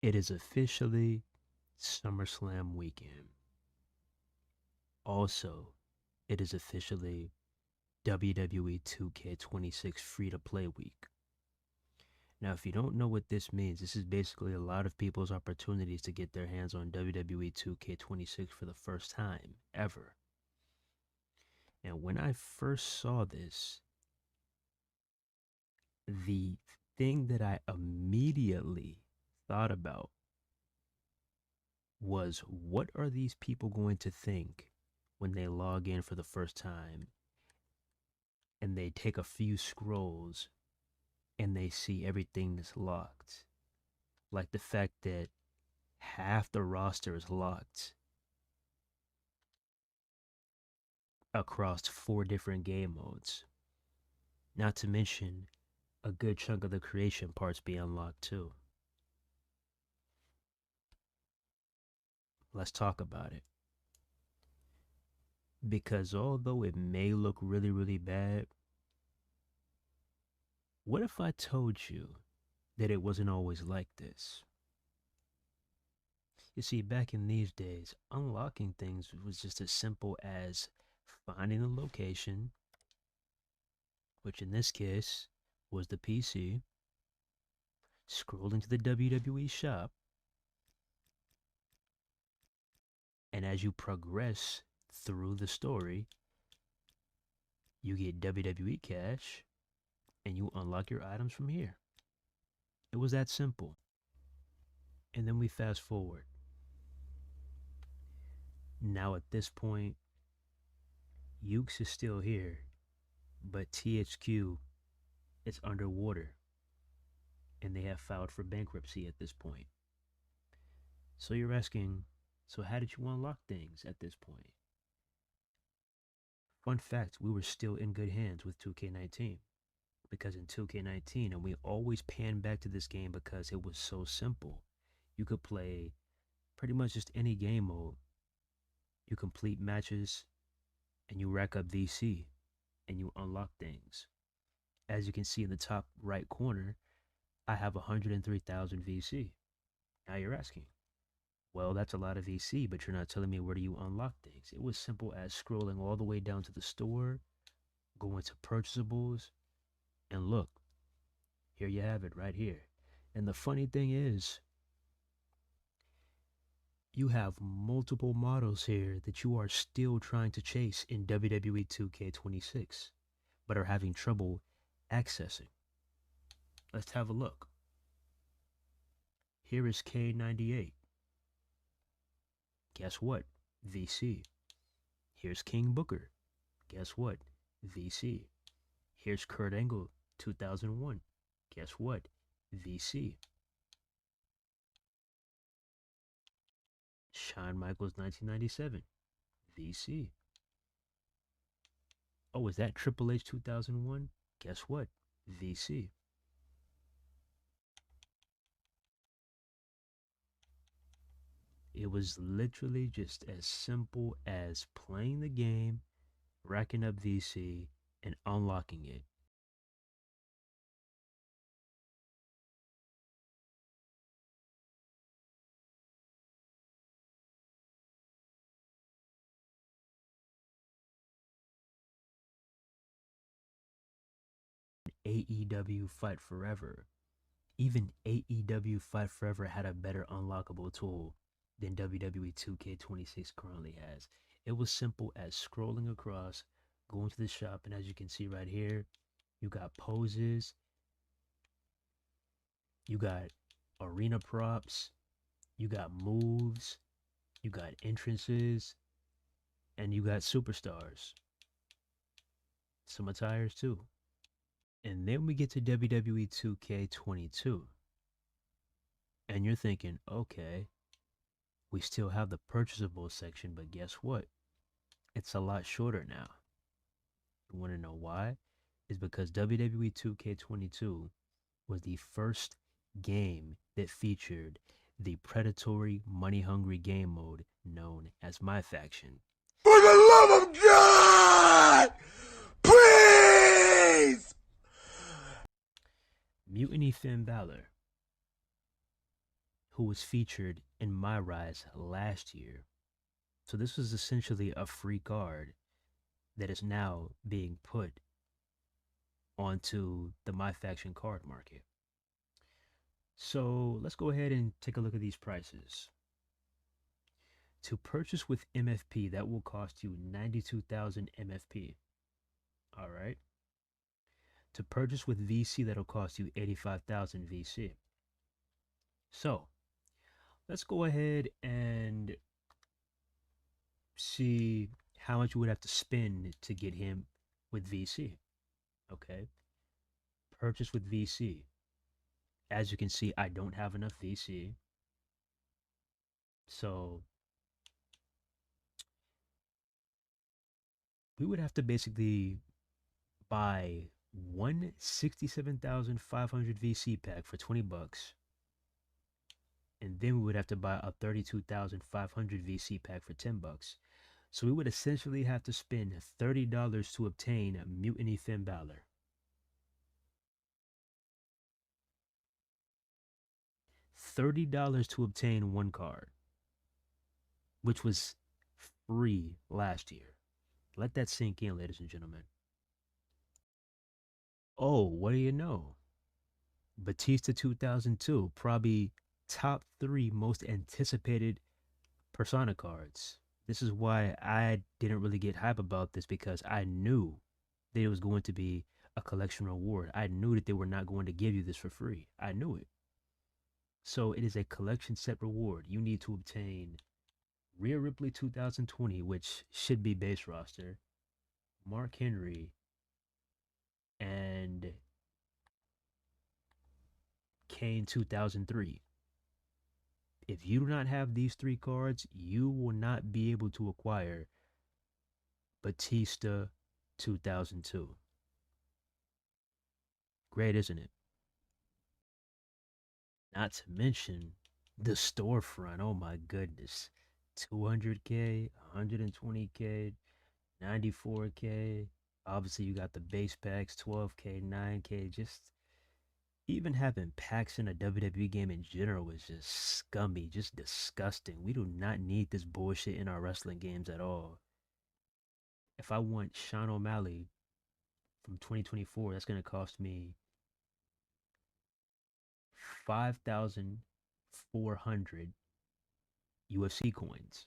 It is officially SummerSlam weekend. Also, it is officially WWE 2K26 free-to-play week. Now, if you don't know what this means, this is basically a lot of people's opportunities to get their hands on WWE 2K26 for the first time ever. And when I first saw this, the thing that I immediately thought about was, what are these people going to think when they log in for the first time and they take a few scrolls and they see everything is locked? Like the fact that half the roster is locked across 4 different game modes. Not to mention a good chunk of the creation parts being unlocked too. Let's talk about it. Because although it may look really, really bad, what if I told you that it wasn't always like this? You see, back in these days, unlocking things was just as simple as finding the location, which in this case was the PC, scrolling to the WWE shop, and as you progress through the story, you get WWE cash, and you unlock your items from here. It was that simple. And then we fast forward. Now at this point, Ukes is still here, but THQ is underwater, and they have filed for bankruptcy at this point. So you're asking, so how did you unlock things at this point? Fun fact, we were still in good hands with 2K19. Because in 2K19, and we always pan back to this game because it was so simple. You could play pretty much just any game mode. You complete matches, and you rack up VC, and you unlock things. As you can see in the top right corner, I have 103,000 VC. Now you're asking, well, that's a lot of VC, but you're not telling me where do you unlock things. It was simple as scrolling all the way down to the store, going to purchasables, and look, here you have it right here. And the funny thing is, you have multiple models here that you are still trying to chase in WWE 2K26, but are having trouble accessing. Let's have a look. Here is K98. Guess what? VC. Here's King Booker. Guess what? VC. Here's Kurt Angle, 2001. Guess what? VC. Shawn Michaels, 1997. VC. Oh, is that Triple H 2001? Guess what? VC. It was literally just as simple as playing the game, racking up VC, and unlocking it. AEW Fight Forever. Even AEW Fight Forever had a better unlockable tool than WWE 2K26 currently has. It was simple as scrolling across, going to the shop, and as you can see right here, you got poses, you got arena props, you got moves, you got entrances, and you got superstars. Some attires too. And then we get to WWE 2K22. And you're thinking, okay, we still have the purchasable section, but guess what? It's a lot shorter now. You want to know why? It's because WWE 2K22 was the first game that featured the predatory, money-hungry game mode known as MyFaction. For the love of God! Please! Mutiny Finn Balor, who was featured in my Rise last year. So this was essentially a free card that is now being put onto the MyFaction card market. So let's go ahead and take a look at these prices. To purchase with MFP, that will cost you 92,000 MFP. All right. To purchase with VC, that'll cost you 85,000 VC. So let's go ahead and see how much you would have to spend to get him with VC. Okay. Purchase with VC. As you can see, I don't have enough VC. So we would have to basically buy one 67,500 VC pack for 20 bucks. And then we would have to buy a 32,500 VC pack for 10 bucks. So we would essentially have to spend $30 to obtain Mutiny Finn Balor. $30 to obtain one card, which was free last year. Let that sink in, ladies and gentlemen. Oh, what do you know? Batista 2002, probably top 3 most anticipated Persona cards. This is why I didn't really get hype about this, because I knew that it was going to be a collection reward. I knew that they were not going to give you this for free. I knew it. So it is a collection set reward. You need to obtain Rhea Ripley 2020, which should be base roster, Mark Henry, and Kane 2003. If you do not have these 3 cards, you will not be able to acquire Batista 2002. Great, isn't it? Not to mention the storefront. Oh my goodness. 200K, 120K, 94K. Obviously, you got the base packs, 12K, 9K. Just even having packs in a WWE game in general is just scummy, just disgusting. We do not need this bullshit in our wrestling games at all. If I want Sean O'Malley from 2024, that's going to cost me 5,400 UFC coins.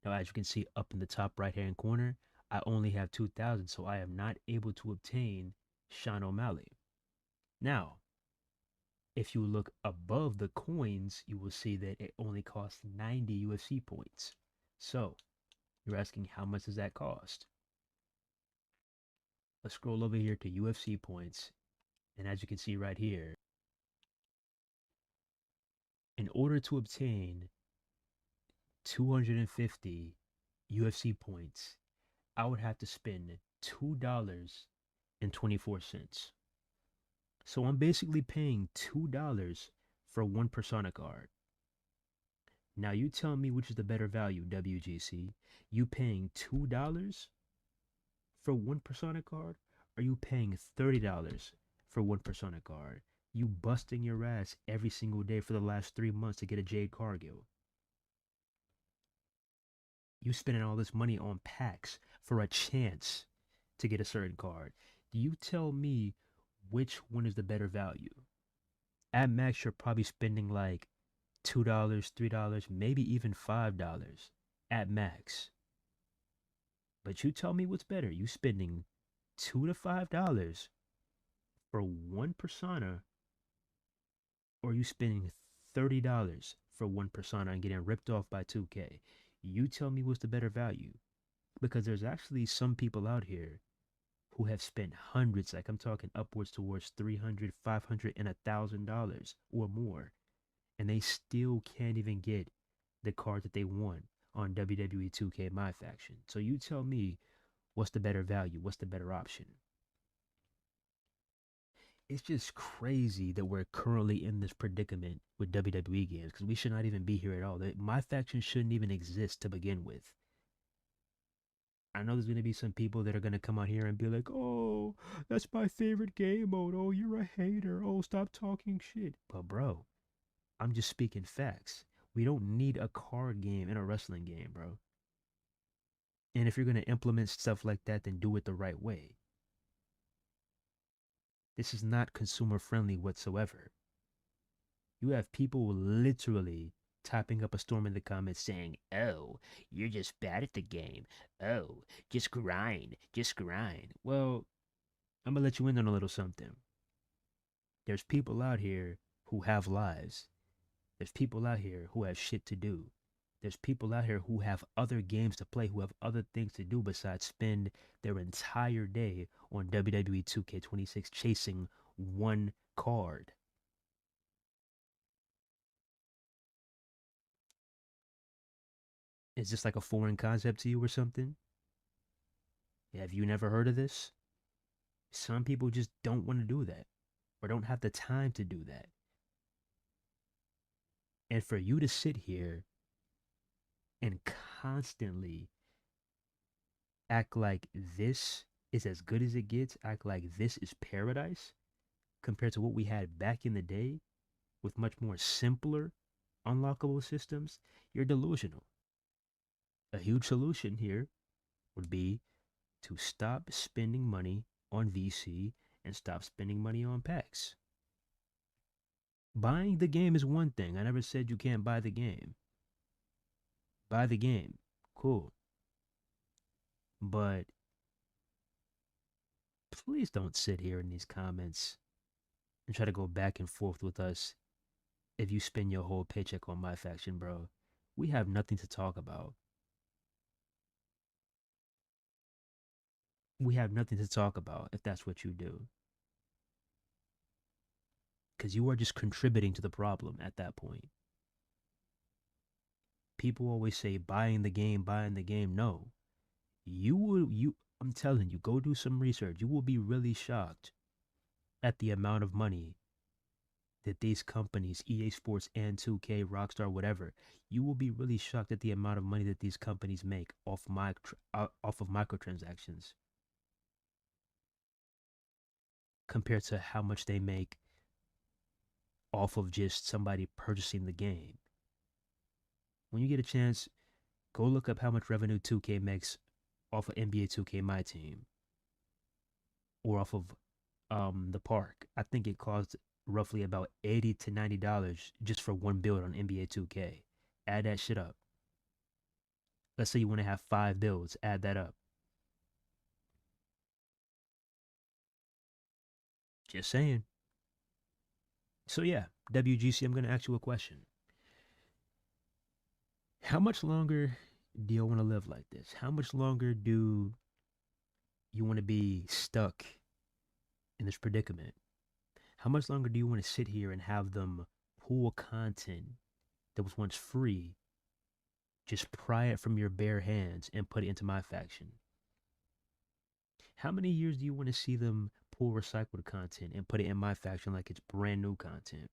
Now, as you can see up in the top right hand corner, I only have 2,000, so I am not able to obtain Sean O'Malley. Now, if you look above the coins, you will see that it only costs 90 UFC points. So, you're asking, how much does that cost? Let's scroll over here to UFC points. And as you can see right here, in order to obtain 250 UFC points, I would have to spend $2.24. So I'm basically paying $2 for one Persona card. Now you tell me which is the better value, WGC. You paying $2 for one Persona card? Or you paying $30 for one Persona card? You busting your ass every single day for the last 3 months to get a Jade Cargill. You spending all this money on packs for a chance to get a certain card. Do you tell me which one is the better value? At max, you're probably spending like $2, $3, maybe even $5 at max. But you tell me what's better. You spending $2 to $5 for one persona, or you spending $30 for one persona and getting ripped off by 2K? You tell me what's the better value. Because there's actually some people out here who have spent hundreds, like I'm talking upwards towards $300, $500, and $1,000 or more, and they still can't even get the card that they want on WWE 2K MyFaction. So you tell me, what's the better value? What's the better option? It's just crazy that we're currently in this predicament with WWE Games, because we should not even be here at all. MyFaction shouldn't even exist to begin with. I know there's going to be some people that are going to come out here and be like, oh, that's my favorite game mode. Oh, you're a hater. Oh, stop talking shit. But bro, I'm just speaking facts. We don't need a card game in a wrestling game, bro. And if you're going to implement stuff like that, then do it the right way. This is not consumer friendly whatsoever. You have people literally typing up a storm in the comments saying, "Oh, you're just bad at the game. Oh, just grind, just grind." Well, I'm going to let you in on a little something. There's people out here who have lives. There's people out here who have shit to do. There's people out here who have other games to play, who have other things to do besides spend their entire day on WWE 2K26 chasing one card. Is this like a foreign concept to you or something? Have you never heard of this? Some people just don't want to do that or don't have the time to do that. And for you to sit here and constantly act like this is as good as it gets, act like this is paradise compared to what we had back in the day with much more simpler unlockable systems, you're delusional. A huge solution here would be to stop spending money on VC and stop spending money on packs. Buying the game is one thing. I never said you can't buy the game. Buy the game. Cool. But please don't sit here in these comments and try to go back and forth with us if you spend your whole paycheck on MyFaction, bro. We have nothing to talk about. We have nothing to talk about if that's what you do. Because you are just contributing to the problem at that point. People always say buying the game, buying the game. No. I'm telling you, go do some research. You will be really shocked at the amount of money that these companies, EA Sports and 2K, Rockstar, whatever, you will be really shocked at the amount of money that these companies make off of microtransactions compared to how much they make off of just somebody purchasing the game. When you get a chance, go look up how much revenue 2K makes off of NBA 2K My Team or off of the park. I think it costs roughly about $80 to $90 just for one build on NBA 2K. Add that shit up. Let's say you want to have 5 builds. Add that up. Just saying. So yeah, WGC, I'm gonna ask you a question. How much longer do you want to live like this? How much longer do you want to be stuck in this predicament? How much longer do you want to sit here and have them pull content that was once free, just pry it from your bare hands and put it into MyFaction? How many years do you want to see them pull recycled content and put it in MyFaction like it's brand new content?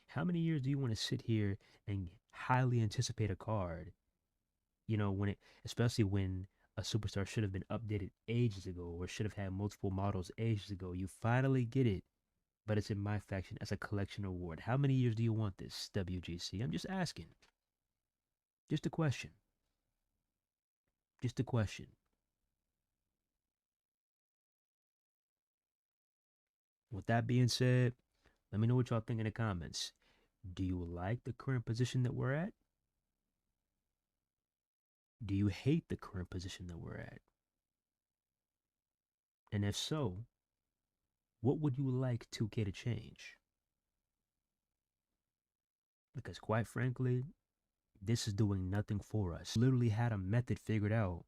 How many years do you want to sit here and highly anticipate a card? You know, especially when a superstar should have been updated ages ago or should have had multiple models ages ago. You finally get it, but it's in MyFaction as a collection award. How many years do you want this, WGC? I'm just asking. Just a question. Just a question. With that being said, let me know what y'all think in the comments. Do you like the current position that we're at? Do you hate the current position that we're at? And if so, what would you like 2K to change? Because quite frankly, this is doing nothing for us. Literally had a method figured out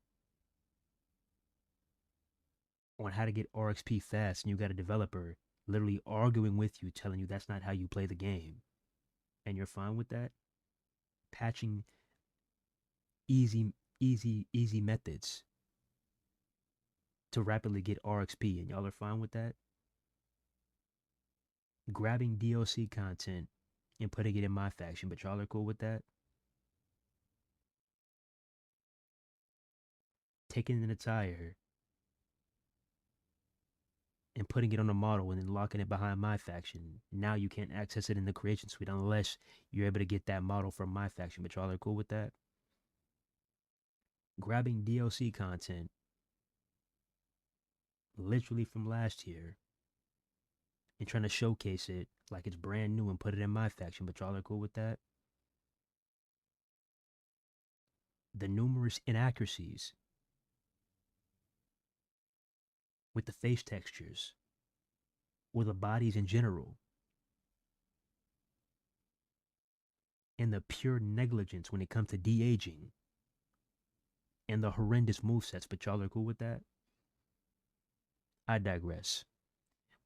on how to get RXP fast, and you got a developer literally arguing with you, telling you that's not how you play the game. And you're fine with that? Patching easy methods to rapidly get RXP, and y'all are fine with that? Grabbing DLC content and putting it in MyFaction, but y'all are cool with that? Taking an attire and putting it on a model and then locking it behind MyFaction. Now you can't access it in the creation suite unless you're able to get that model from MyFaction. But y'all are cool with that? Grabbing DLC content literally from last year and trying to showcase it like it's brand new and put it in MyFaction. But y'all are cool with that? The numerous inaccuracies with the face textures or the bodies in general, and the pure negligence when it comes to de-aging and the horrendous movesets. But y'all are cool with that? I digress.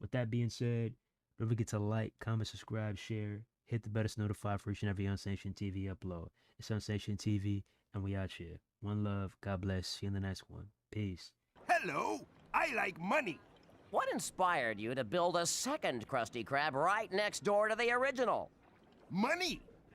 With that being said, don't forget to like, comment, subscribe, share, hit the bell to notify for each and every Unsanctioned TV upload. It's Unsanctioned TV, and we out here. One love, God bless, see you in the next one. Peace. Hello, I like money. What inspired you to build a second Krusty Krab right next door to the original? Money.